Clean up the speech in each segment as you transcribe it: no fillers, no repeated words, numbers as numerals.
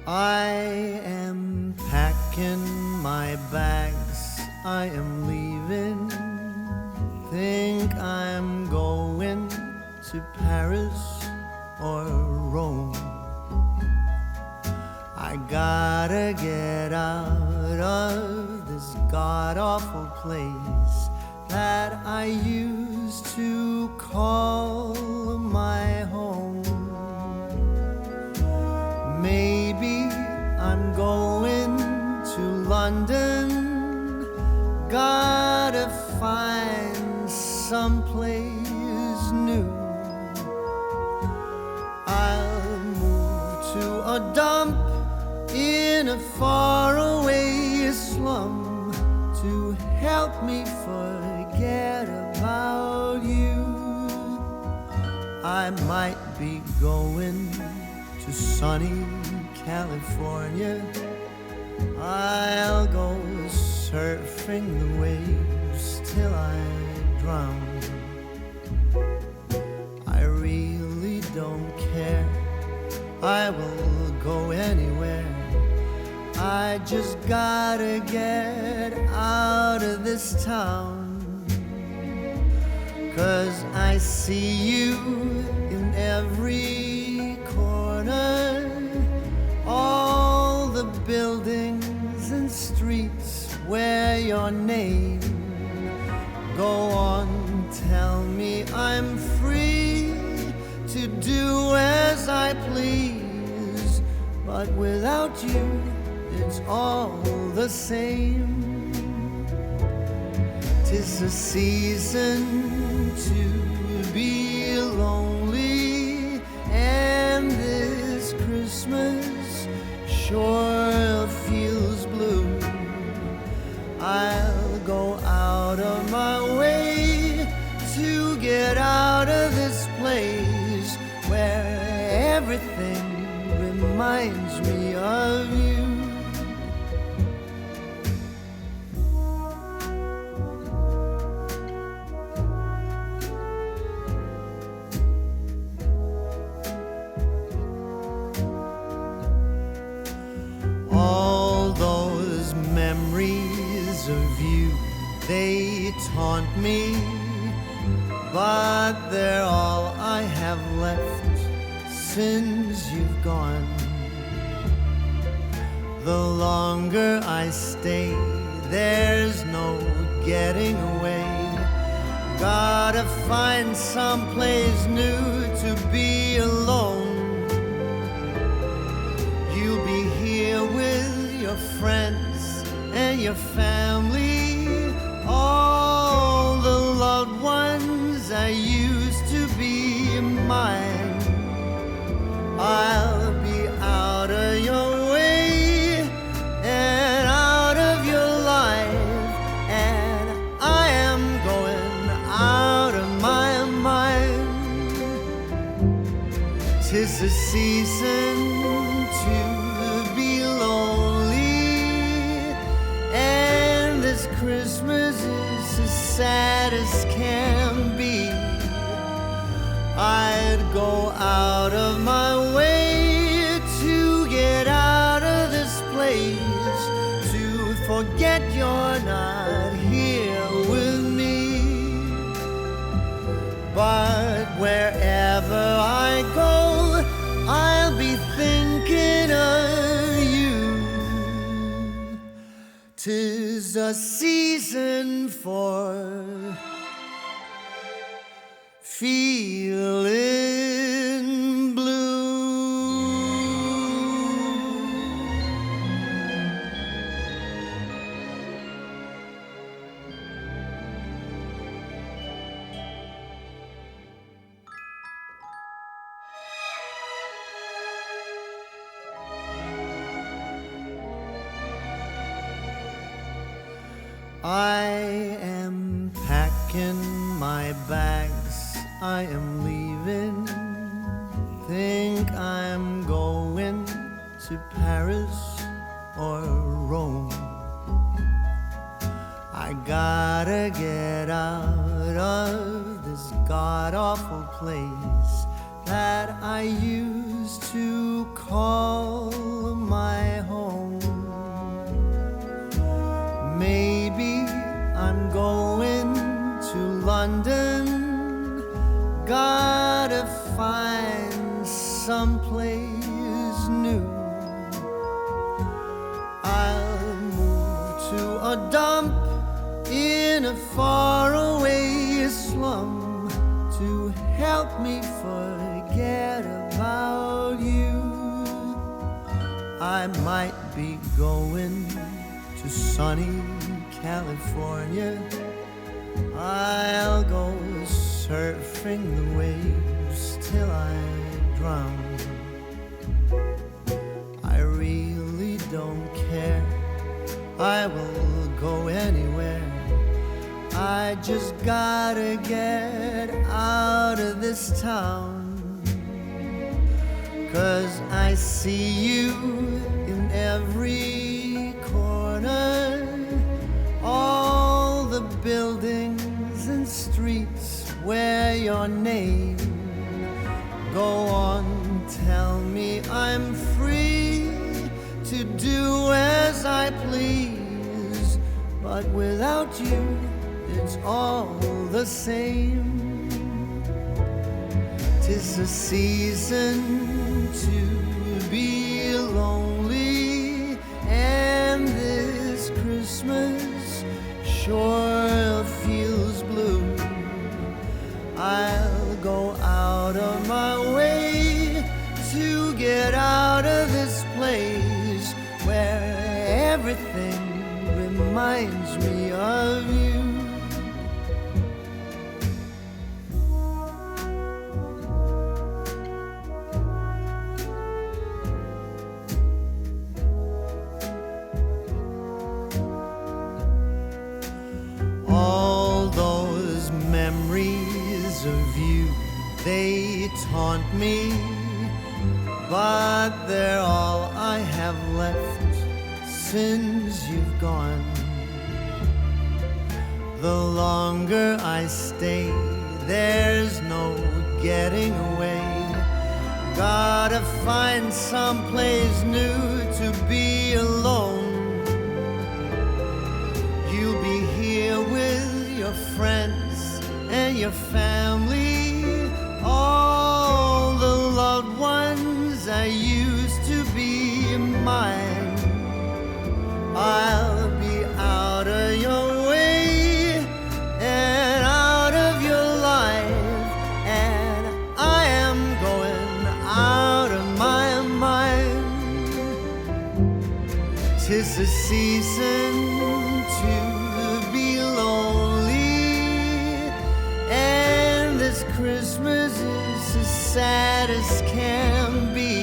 I am packing my bags, I am leaving. Think I'm going to Paris or Rome. I gotta get out of this god-awful place that I used to call my home. Maybe I'm going to London. Gotta find someplace new. I'll move to a dump in a faraway slum to help me forget about you. I might be going to sunny California. I'll go surfing the waves till I drown. I really don't care, I will go anywhere. I just gotta get out of this town. 'Cause I see you in every corner, all the buildings and streets where your name. Go on, tell me I'm free to do as I please, but without you it's all the same. 'Tis a season to be lonely, and this Christmas sure feels blue. I'll go out of my way to get out of this place where everything reminds me of you. All those memories of you, they taunt me, but they're all I have left since you've gone. The longer I stay, there's no getting away. Gotta find someplace new to be alone. You'll be here with your friends and your family, all the loved ones that used to be mine. I'll be out of your way and out of your life, and I am going out of my mind. 'Tis the season to be lonely, and this Christmas is as sad as can be. I'd go out of my way to get out of this place, to forget you're not here with me. But wherever I go, I'll be thinking of you. 'Tis a season for feeling blue. I am packing my bags, I am leaving. Think I'm going to Paris or Rome. I gotta get out of this god-awful place that I used to call my help me forget about you. I might be going to sunny California. I'll go surfing the waves till I drown. I really don't care, I will go anywhere. I just gotta get out of this town. 'Cause I see you in every corner, all the buildings and streets where your name. Go on, tell me I'm free to do as I please, but without you it's all the same. 'Tis a season to be lonely, and this Christmas sure feels blue. I'll go out of my way to get out of this place where everything reminds me of you. All those memories of you, they taunt me, but they're all I have left since you've gone. The longer I stay, there's no getting away. Gotta find someplace new to be alone. You'll be here with your friends and your family, all the loved ones that used to be mine. I'll be out of your way and out of your life, and I am going out of my mind. 'Tis the season to be lonely, and this Christmas is as sad as can be.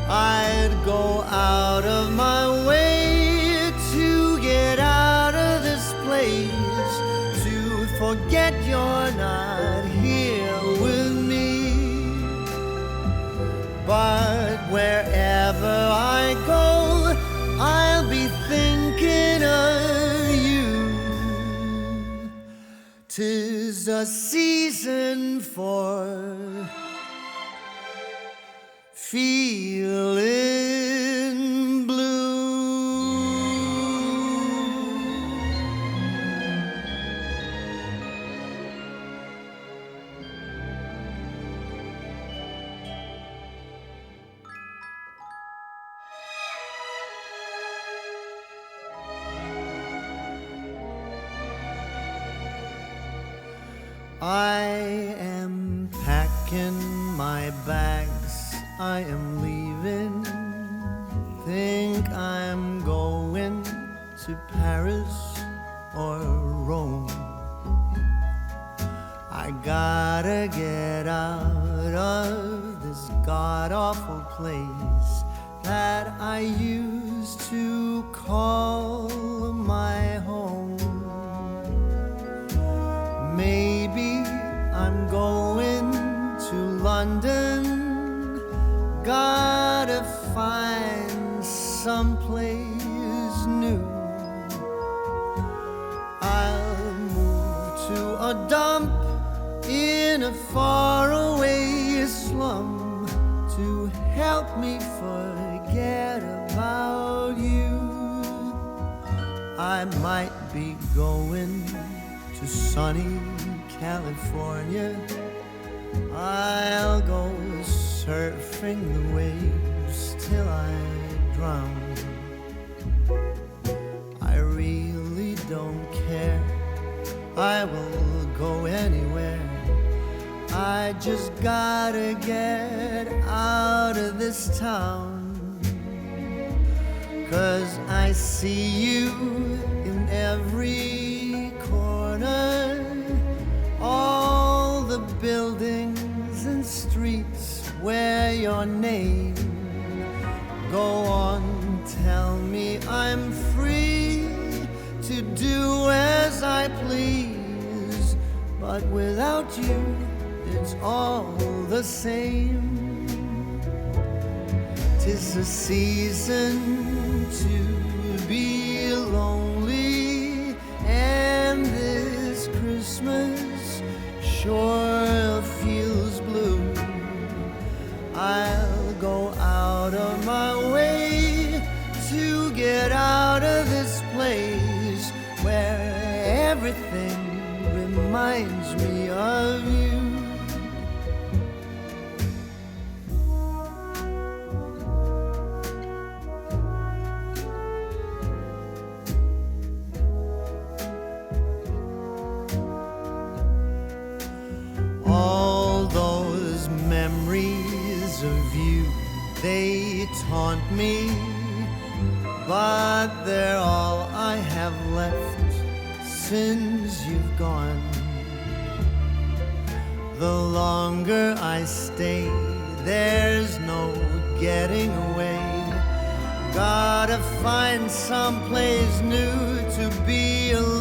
I'd go out of my way to get out of this place, to forget you're not here with me. But wherever I go, I'll be thinking of you. 'Tis a season for feeling blue. I am packing my bags, I am leaving. Think I'm going to Paris or Rome. I gotta get out of this god-awful place that I used to call my home. Maybe I'm going to London. Gotta find someplace new. I'll move to a dump in a faraway slum to help me forget about you. I might be going to sunny California. I'll go surfing the waves till I drown. I really don't care, I will go anywhere. I just gotta get out of this town, 'cause I see you in every corner, all the buildings and streets where your name. Go on, tell me I'm free to do as I please, but without you it's all the same. 'Tis a season to be lonely, and this Christmas sure feels blue. I'll go out of my way to get out of this place where everything reminds me of you. All those memories of you, they taunt me, but they're all I have left since you've gone. The longer I stay, there's no getting away. Gotta find someplace new to be alone.